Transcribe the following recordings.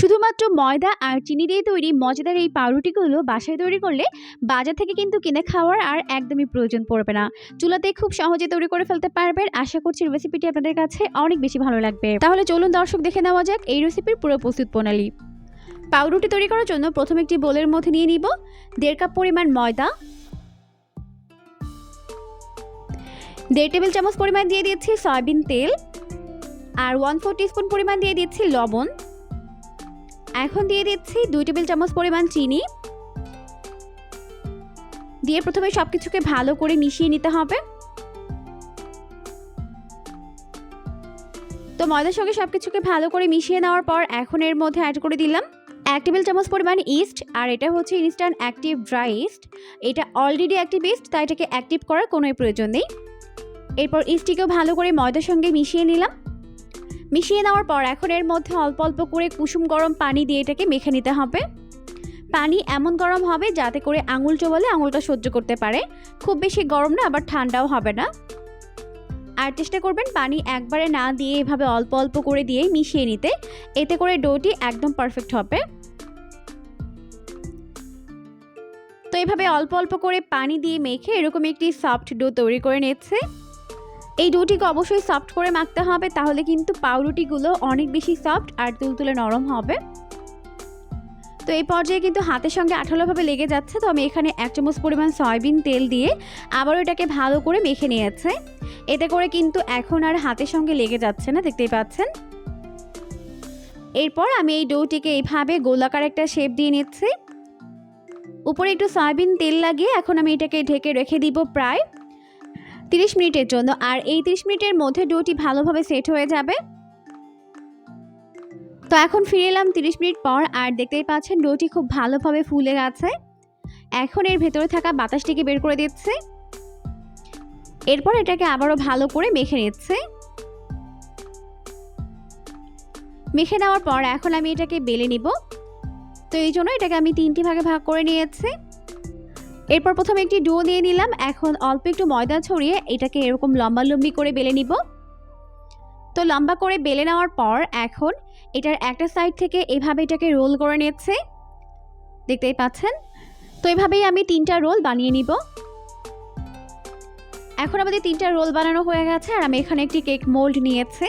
শুধুমাত্র ময়দা আর চিনি দিয়ে তৈরি মজাদার এই পাউরুটিগুলো বাসায় তৈরি করলে বাজার থেকে কিন্তু কিনে খাওয়ার আর একদমই প্রয়োজন পড়বে না। চুলাতে খুব সহজে তৈরি করে ফেলতে পারবেন। আশা করছি রেসিপিটি আপনাদের কাছে অনেক বেশি ভালো লাগবে। তাহলে চলুন দর্শক দেখে নেওয়া যাক এই রেসিপির পুরো প্রস্তুত প্রণালী। পাউরুটি তৈরি করার জন্য প্রথমে একটি বোলের মধ্যে নিয়ে নিব 1.5 কাপ পরিমাণ ময়দা, 1.5 টেবিল চামচ পরিমাণ দিয়ে দিচ্ছি সয়াবিন তেল, আর 1/4 টিস্পুন পরিমাণ দিয়ে দিচ্ছি লবণ। এখন দিয়ে দিচ্ছি 2 টেবিল চামচ পরিমাণ চিনি দিয়ে প্রথমে সবকিছুকে ভালো করে মিশিয়ে নিতে হবে। তো ময়দার সঙ্গে সবকিছুকে ভালো করে মিশিয়ে নেওয়ার পর এখন এর মধ্যে অ্যাড করে দিলাম 1 টেবিল চামচ পরিমাণ ইস্ট, আর এটা হচ্ছে ইনস্ট্যান্ট অ্যাক্টিভ ড্রাই ইস্ট। এটা অলরেডি অ্যাক্টিভ ইস্ট, তাই এটাকে অ্যাক্টিভ করার কোনো প্রয়োজন নেই। এরপর ইস্টটিকেও ভালো করে ময়দার সঙ্গে মিশিয়ে নিলাম। মিশিয়ে নেওয়ার পর এখন এর মধ্যে অল্প অল্প করে কুসুম গরম পানি দিয়ে এটাকে মেখে নিতে হবে। পানি এমন গরম হবে যাতে করে আঙুল চোবালে আঙুলটা সহ্য করতে পারে, খুব বেশি গরম না আবার ঠান্ডাও হবে না। আর চেষ্টা করবেন পানি একবারে না দিয়ে এভাবে অল্প অল্প করে দিয়ে মিশিয়ে নিতে, এতে করে ডোটি একদম পারফেক্ট হবে। তো এভাবে অল্প অল্প করে পানি দিয়ে মেখে এরকম একটি সফট ডো তৈরি করে নিচ্ছে। এই ডোটিকে অবশ্যই সফট করে মাখতে হবে, তাহলে কিন্তু পাউরুটিগুলো অনেক বেশি সফট আর তুলতুলে নরম হবে। তো এই পর্যায়ে কিন্তু হাতের সঙ্গে আঠালোভাবে লেগে যাচ্ছে, তো আমি এখানে 1 চামচ পরিমাণ সয়াবিন তেল দিয়ে আবারও এটাকে ভালো করে মেখে নিয়েছে। এতে করে কিন্তু এখন আর হাতের সঙ্গে লেগে যাচ্ছে না, দেখতেই পাচ্ছেন। এরপর আমি এই ডোটিকে এইভাবে গোলাকার একটা শেপ দিয়ে নিচ্ছি। উপরে একটু সয়াবিন তেল লাগিয়ে এখন আমি এটাকে ঢেকে রেখে দিব প্রায় 30 মিনিটের জন্য। আর এই 30 মিনিটের মধ্যে ডোটি ভালোভাবে সেট হয়ে যাবে। তো এখন ফিরে এলাম 30 মিনিট পর, আর দেখতেই পাচ্ছেন ডোটি খুব ভালোভাবে ফুলে গেছে। এখন এর ভেতরে থাকা বাতাসটিকে বের করে দিচ্ছে। এরপর এটাকে আবারও ভালো করে মেখে নিচ্ছে। মেখে নেওয়ার পর এখন আমি এটাকে বেলে নিব। তো এই জন্য এটাকে আমি 3টি ভাগে ভাগ করে নিয়েছি। এরপর প্রথমে একটি ডো দিয়ে নিলাম। এখন অল্প একটু ময়দা ছড়িয়ে এটাকে এরকম লম্বালম্বি করে বেলে নিব। তো লম্বা করে বেলে নেওয়ার পর এখন এটার একটা সাইড থেকে এভাবে এটাকে রোল করে নিচ্ছে, দেখতেই পাচ্ছেন। তো এভাবেই আমি 3টা রোল বানিয়ে নিব। এখন আমাদের 3টা রোল বানানো হয়ে গেছে, আর আমি এখানে একটি কেক মোল্ড নিয়েছি।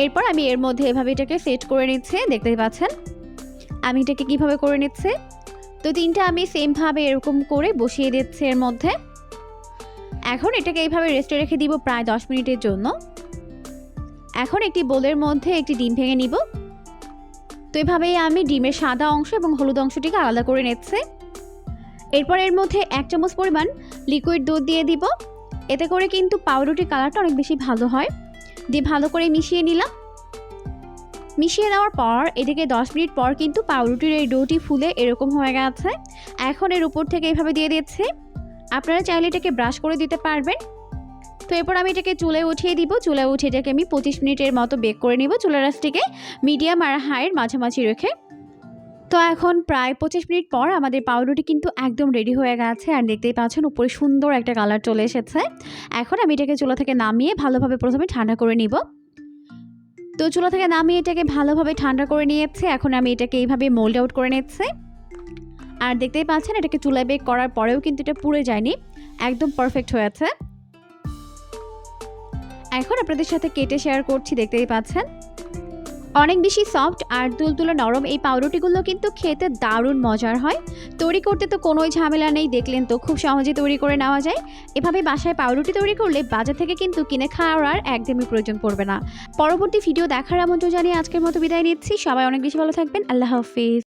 এরপর আমি এর মধ্যে এভাবে এটাকে সেট করে নিচ্ছি, দেখতেই পাচ্ছেন আমি এটাকে কিভাবে করে নিচ্ছি। তো 3টা আমি সেমভাবে এরকম করে বসিয়ে দিচ্ছি এর মধ্যে। এখন এটাকে এইভাবে রেস্টে রেখে দিব প্রায় 10 মিনিটের জন্য। এখন একটি বোলের মধ্যে একটি ডিম ভেঙে নিব। তো এভাবেই আমি ডিমের সাদা অংশ এবং হলুদ অংশটিকে আলাদা করে নিচ্ছি। এরপর এর মধ্যে 1 চামচ পরিমাণ লিকুইড দুধ দিয়ে দিব। এতে করে কিন্তু পাউরুটির কালারটা অনেক বেশি ভালো হয়। দিয়ে ভালো করে মিশিয়ে নিলাম। মিশিয়ে নেওয়ার পর এদিকে 10 মিনিট পর কিন্তু পাউরুটির এই ডোটি ফুলে এরকম হয়ে গেছে। এখন এর উপর থেকে এইভাবে দিয়ে দিচ্ছি। আপনারা চাইলে এটাকে ব্রাশ করে দিতে পারবেন। তো এরপর আমি এটাকে চুলায় উঠিয়ে দিব। চুলায় উঠিয়ে এটাকে আমি 25 মিনিটের মতো বেক করে নিব, চুলার আঁচটিকে মিডিয়াম আর হাইয়ের মাঝামাঝি রেখে। তো এখন প্রায় 25 মিনিট পর আমাদের পাউরুটি কিন্তু একদম রেডি হয়ে গেছে, আর দেখতেই পাচ্ছেন উপরে সুন্দর একটা কালার চলে এসেছে। এখন আমি এটাকে চুলা থেকে নামিয়ে ভালোভাবে প্রথমে ঠান্ডা করে নিব। তো চুলা থেকে নামিয়ে এটাকে ভালোভাবে ঠান্ডা করে নিয়েছে। এখন আমি এটাকে এইভাবে মোল্ড আউট করে নিচ্ছি। আর দেখতেই পাচ্ছেন এটাকে চুলায় বেক করার পরেও কিন্তু এটা পুড়ে যায়নি, একদম পারফেক্ট হয়েছে। এখন আপনাদের সাথে কেটে শেয়ার করছি, দেখতেই পাচ্ছেন অনেক বেশি সফট আর তুলতুলে নরম এই পাউরুটিগুলো কিন্তু খেতে দারুণ মজার হয়। তৈরি করতে তো কোনোই ঝামেলা নেই, দেখলেন তো খুব সহজে তৈরি করে নেওয়া যায়। এভাবে বাসায় পাউরুটি তৈরি করলে বাজার থেকে কিন্তু কিনে খাওয়ার আর একদমই প্রয়োজন পড়বে না। পরবর্তী ভিডিও দেখার আমন্ত্রণ জানিয়ে আজকের মতো বিদায় নিচ্ছি। সবাই অনেক বেশি ভালো থাকবেন। আল্লাহ হাফিজ।